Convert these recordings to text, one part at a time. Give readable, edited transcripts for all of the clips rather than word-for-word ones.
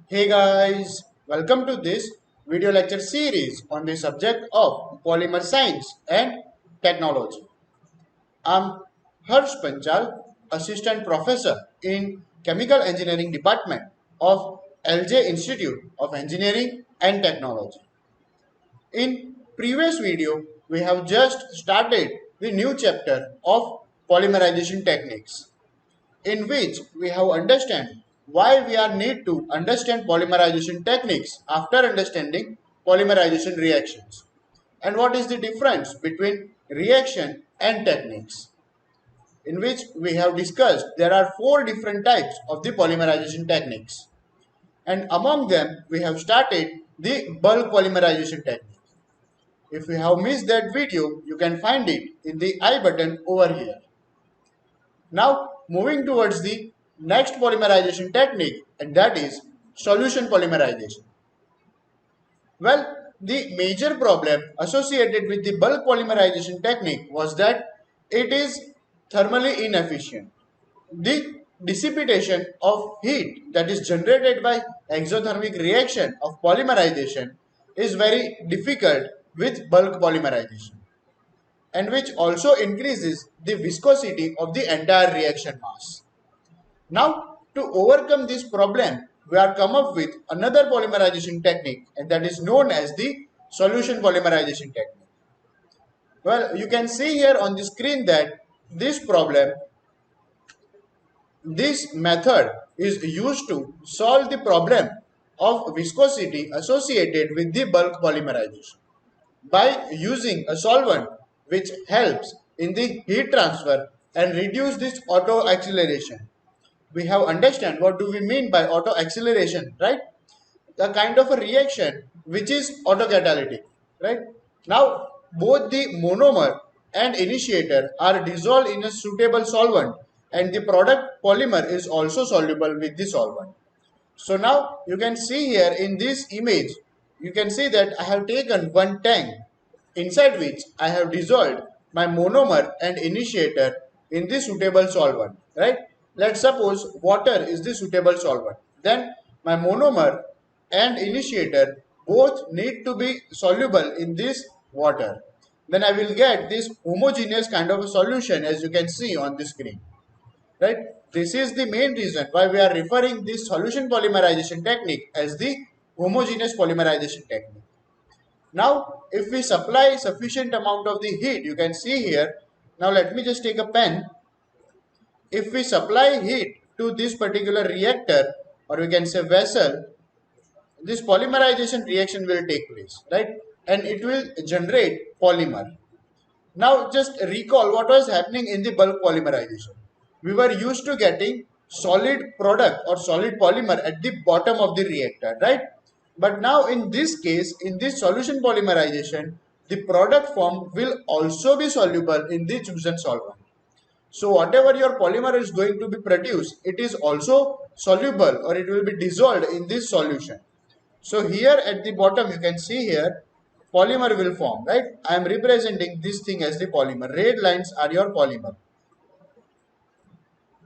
Hey guys, welcome to this video lecture series on the subject of polymer science and technology. I'm Harsh Panchal, Assistant Professor in Chemical Engineering Department of LJ Institute of Engineering and Technology. In previous video, we have just started the new chapter of polymerization techniques, in which we have understand why we are need to understand polymerization techniques after understanding polymerization reactions, and what is the difference between reaction and techniques, in which we have discussed there are four different types of the polymerization techniques, and among them we have started the bulk polymerization technique. If you have missed that video, you can find it in the I button over here. Now, moving towards the next polymerization technique, and that is solution polymerization. Well, the major problem associated with the bulk polymerization technique was that it is thermally inefficient. The dissipation of heat that is generated by exothermic reaction of polymerization is very difficult with bulk polymerization, and which also increases the viscosity of the entire reaction mass. Now, to overcome this problem, we are come up with another polymerization technique, and that is known as the solution polymerization technique. Well, you can see here on the screen that this method is used to solve the problem of viscosity associated with the bulk polymerization by using a solvent which helps in the heat transfer and reduce this auto acceleration. We have understand what do we mean by auto acceleration, right? The kind of a reaction which is autocatalytic, right? Now both the monomer and initiator are dissolved in a suitable solvent, and the product polymer is also soluble with the solvent. So now you can see here in this image, you can see that I have taken one tank inside which I have dissolved my monomer and initiator in the suitable solvent, right? Let's suppose water is the suitable solvent. Then my monomer and initiator both need to be soluble in this water. Then I will get this homogeneous kind of a solution as you can see on the screen, right? This is the main reason why we are referring this solution polymerization technique as the homogeneous polymerization technique. Now, if we supply sufficient amount of the heat, you can see here. Now, let me just take a pen. If we supply heat to this particular reactor, or we can say vessel, this polymerization reaction will take place, right? And it will generate polymer. Now just recall what was happening in the bulk polymerization. We were used to getting solid product or solid polymer at the bottom of the reactor, right? But now in this case, in this solution polymerization, the product form will also be soluble in the chosen solvent. So whatever your polymer is going to be produced, it is also soluble or it will be dissolved in this solution. So here at the bottom you can see here polymer will form, right? I am representing this thing as the polymer. Red lines are your polymer.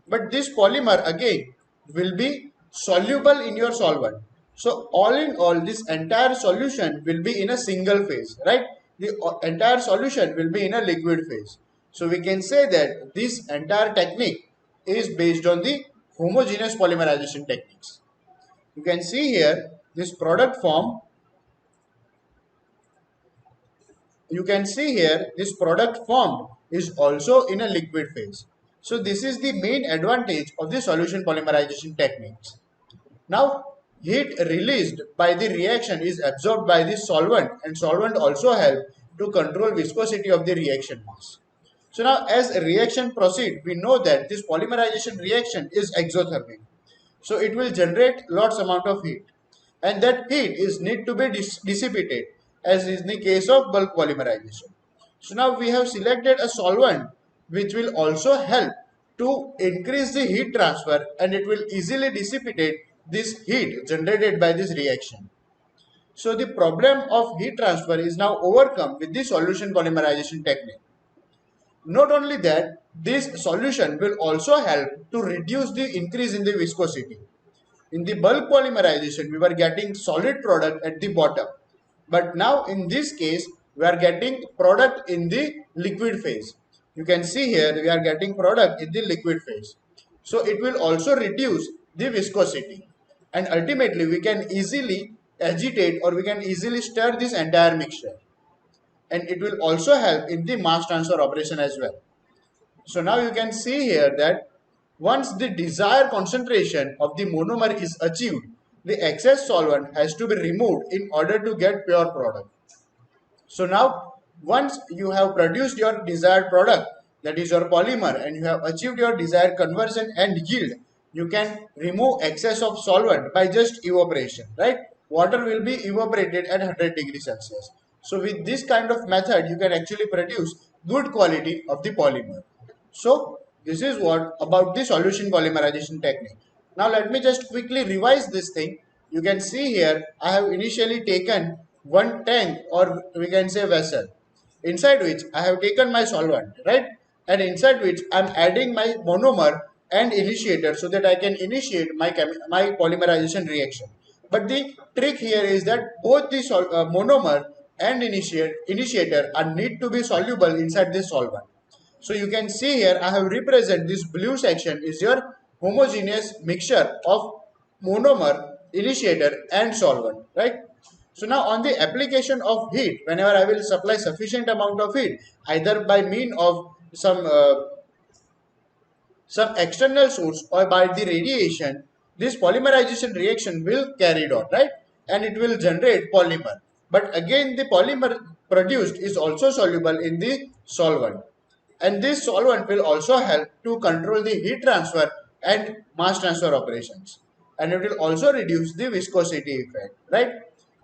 But this polymer again will be soluble in your solvent. So all in all, this entire solution will be in a single phase, right? The entire solution will be in a liquid phase. So we can say that this entire technique is based on the homogeneous polymerization techniques. You can see here this product form. You can see here this product formed is also in a liquid phase. So this is the main advantage of the solution polymerization techniques. Now heat released by the reaction is absorbed by the solvent, and solvent also help to control viscosity of the reaction mass. So now as a reaction proceed, we know that this polymerization reaction is exothermic. So it will generate lots amount of heat, and that heat is need to be dissipated as is the case of bulk polymerization. So now we have selected a solvent which will also help to increase the heat transfer, and it will easily dissipate this heat generated by this reaction. So the problem of heat transfer is now overcome with the solution polymerization technique. Not only that, this solution will also help to reduce the increase in the viscosity. in the bulk polymerization, we were getting solid product at the bottom. But now in this case, we are getting product in the liquid phase. You can see here we are getting product in the liquid phase. So it will also reduce the viscosity, and ultimately we can easily agitate or we can easily stir this entire mixture, and it will also help in the mass transfer operation as well. So now you can see here that once the desired concentration of the monomer is achieved, the excess solvent has to be removed in order to get pure product. So now once you have produced your desired product, that is your polymer, and you have achieved your desired conversion and yield, you can remove excess of solvent by just evaporation, right? Water will be evaporated at 100 degrees Celsius. So with this kind of method, you can actually produce good quality of the polymer. So this is what about the solution polymerization technique. Now let me just quickly revise this thing. You can see here I have initially taken one tank, or we can say vessel, inside which I have taken my solvent, right? And inside which I am adding my monomer and initiator so that I can initiate my polymerization reaction. But the trick here is that both the monomer and initiator are need to be soluble inside this solvent. So you can see here I have represent this blue section is your homogeneous mixture of monomer, initiator and solvent, right? So now on the application of heat, whenever I will supply sufficient amount of heat, either by mean of some external source or by the radiation, this polymerization reaction will carried on, right? And it will generate polymer. But again, the polymer produced is also soluble in the solvent. And this solvent will also help to control the heat transfer and mass transfer operations. And it will also reduce the viscosity effect, right?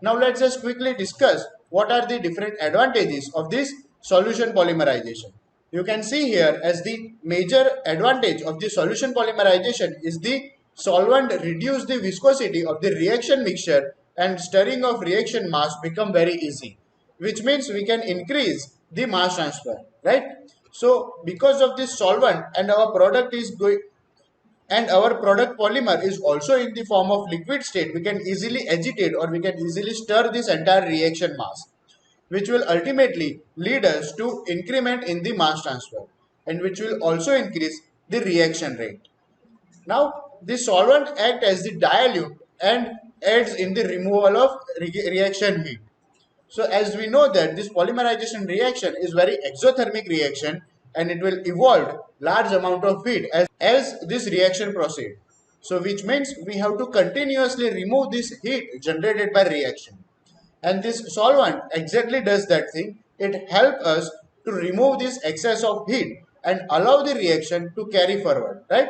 Now let's just quickly discuss what are the different advantages of this solution polymerization. You can see here as the major advantage of the solution polymerization is the solvent reduce the viscosity of the reaction mixture, and stirring of reaction mass become very easy, which means we can increase the mass transfer, right? So because of this solvent and our product is going and our product polymer is also in the form of liquid state, we can easily agitate or we can easily stir this entire reaction mass, which will ultimately lead us to increment in the mass transfer, and which will also increase the reaction rate. Now the solvent act as the dilute and aids in the removal of reaction heat. So as we know that this polymerization reaction is very exothermic reaction, and it will evolve large amount of heat as this reaction proceed. So which means we have to continuously remove this heat generated by reaction. And this solvent exactly does that thing. It helps us to remove this excess of heat and allow the reaction to carry forward, right?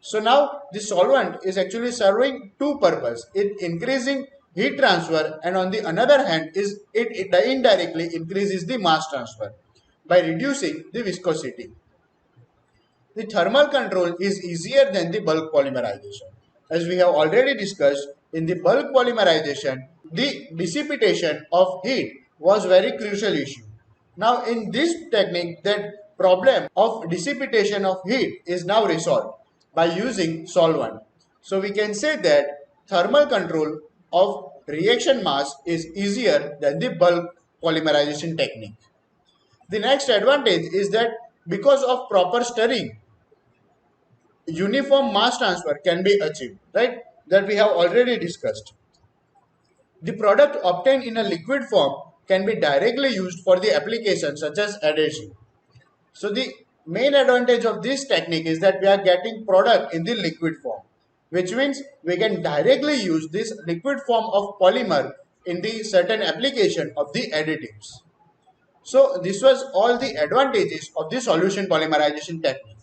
So now the solvent is actually serving two purposes. It increasing heat transfer, and on the other hand is it indirectly increases the mass transfer by reducing the viscosity. The thermal control is easier than the bulk polymerization. As we have already discussed, in the bulk polymerization, the dissipation of heat was very crucial issue. Now in this technique, that problem of dissipation of heat is now resolved by using solvent. So we can say that thermal control of reaction mass is easier than the bulk polymerization technique. The next advantage is that because of proper stirring, uniform mass transfer can be achieved, right? That we have already discussed. The product obtained in a liquid form can be directly used for the application such as adhesive. So the main advantage of this technique is that we are getting product in the liquid form, which means we can directly use this liquid form of polymer in the certain application of the additives. So this was all the advantages of the solution polymerization technique.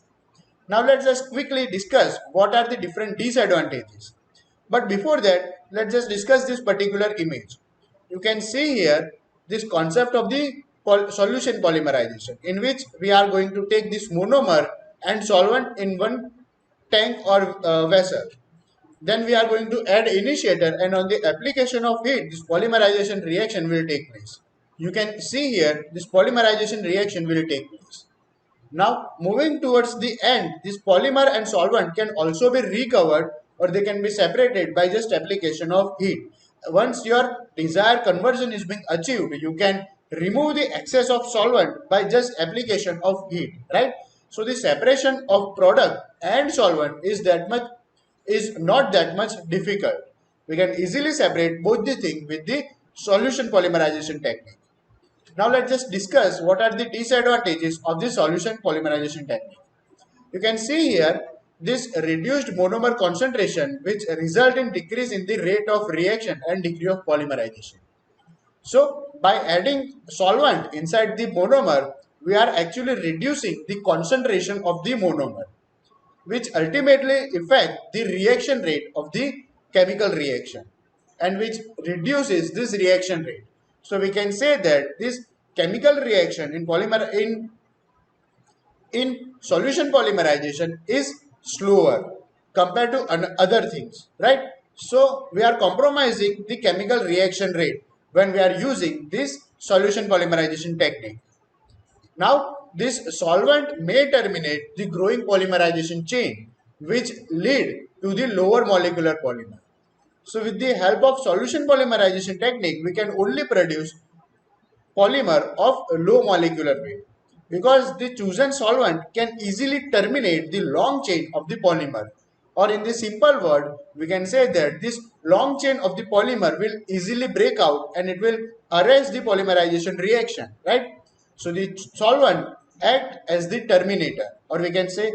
Now let's just quickly discuss what are the different disadvantages. But before that, let's just discuss this particular image. You can see here this concept of the solution polymerization, in which we are going to take this monomer and solvent in one tank or vessel. Then we are going to add initiator, and on the application of heat, this polymerization reaction will take place. You can see here this polymerization reaction will take place. Now moving towards the end, this polymer and solvent can also be recovered or they can be separated by just application of heat. Once your desired conversion is being achieved, you can remove the excess of solvent by just application of heat, right? So the separation of product and solvent is not that much difficult. We can easily separate both the thing with the solution polymerization technique. Now let's just discuss what are the disadvantages of the solution polymerization technique. You can see here this reduced monomer concentration which result in decrease in the rate of reaction and degree of polymerization. So by adding solvent inside the monomer, we are actually reducing the concentration of the monomer, which ultimately affect the reaction rate of the chemical reaction and which reduces this reaction rate. So we can say that this chemical reaction in solution polymerization is slower compared to other things, right? So we are compromising the chemical reaction rate when we are using this solution polymerization technique. Now, this solvent may terminate the growing polymerization chain, which lead to the lower molecular polymer. So, with the help of solution polymerization technique, we can only produce polymer of low molecular weight because the chosen solvent can easily terminate the long chain of the polymer, or in the simple word we can say that this long chain of the polymer will easily break out and it will arrest the polymerization reaction, right? So the solvent act as the terminator, or we can say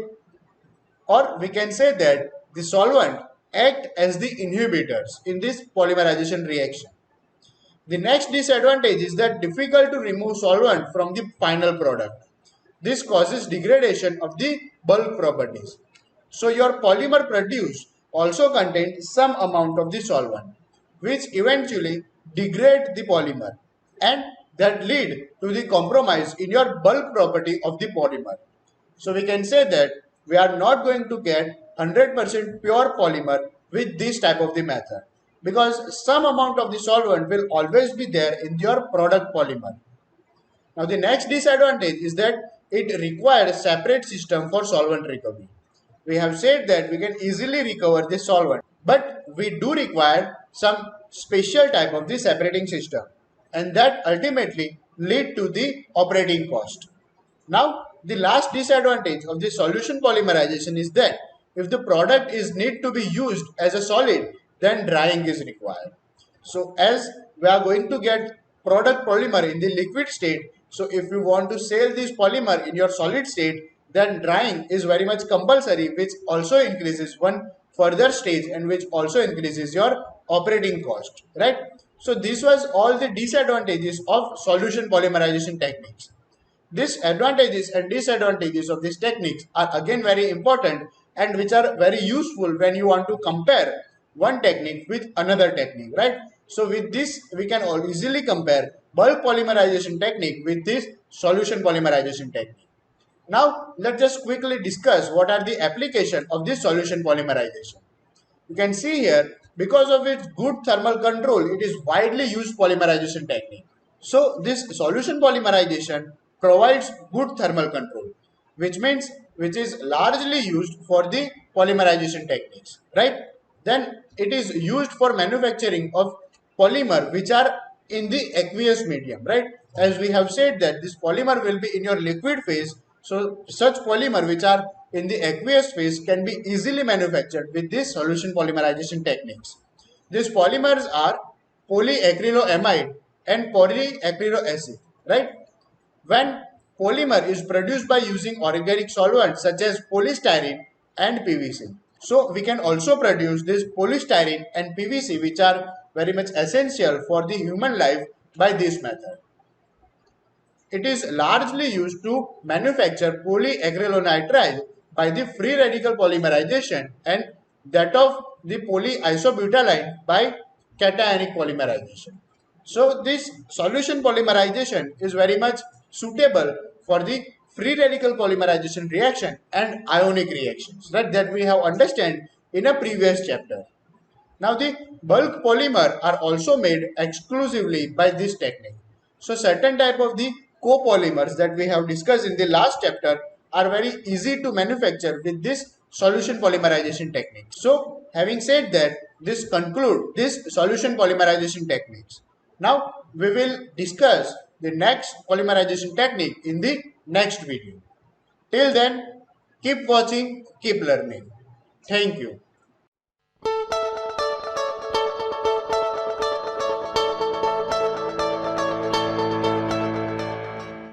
that the solvent act as the inhibitors in this polymerization reaction. The next disadvantage is that difficult to remove solvent from the final product. This causes degradation of the bulk properties. So your polymer produced also contains some amount of the solvent, which eventually degrade the polymer and that lead to the compromise in your bulk property of the polymer. So we can say that we are not going to get 100% pure polymer with this type of the method because some amount of the solvent will always be there in your product polymer. Now the next disadvantage is that it requires a separate system for solvent recovery. We have said that we can easily recover the solvent, but we do require some special type of the separating system and that ultimately lead to the operating cost. Now, the last disadvantage of the solution polymerization is that if the product is need to be used as a solid, then drying is required. So, as we are going to get product polymer in the liquid state, so if you want to sell this polymer in your solid state, then drying is very much compulsory, which also increases one further stage and which also increases your operating cost, right? So, this was all the disadvantages of solution polymerization techniques. These advantages and disadvantages of these techniques are again very important and which are very useful when you want to compare one technique with another technique, right? So with this, we can all easily compare bulk polymerization technique with this solution polymerization technique. Now, let's just quickly discuss what are the application of this solution polymerization. You can see here, because of its good thermal control, it is widely used polymerization technique. So this solution polymerization provides good thermal control, which is largely used for the polymerization techniques, right? Then it is used for manufacturing of polymer which are in the aqueous medium, right? As we have said that this polymer will be in your liquid phase, so such polymer which are in the aqueous phase can be easily manufactured with this solution polymerization techniques. These polymers are polyacrylamide and polyacrylic right? When polymer is produced by using organic solvents such as polystyrene and PVC. So we can also produce this polystyrene and PVC which are very much essential for the human life by this method. It is largely used to manufacture polyacrylonitrile by the free radical polymerization and that of the polyisobutylene by cationic polymerization. So this solution polymerization is very much suitable for the free radical polymerization reaction and ionic reactions, right, that we have understand in a previous chapter. Now the bulk polymer are also made exclusively by this technique. So certain type of the copolymers that we have discussed in the last chapter are very easy to manufacture with this solution polymerization techniques. So having said that, this conclude this solution polymerization techniques. Now we will discuss the next polymerization technique in the next video. Till then, keep watching, keep learning. Thank you.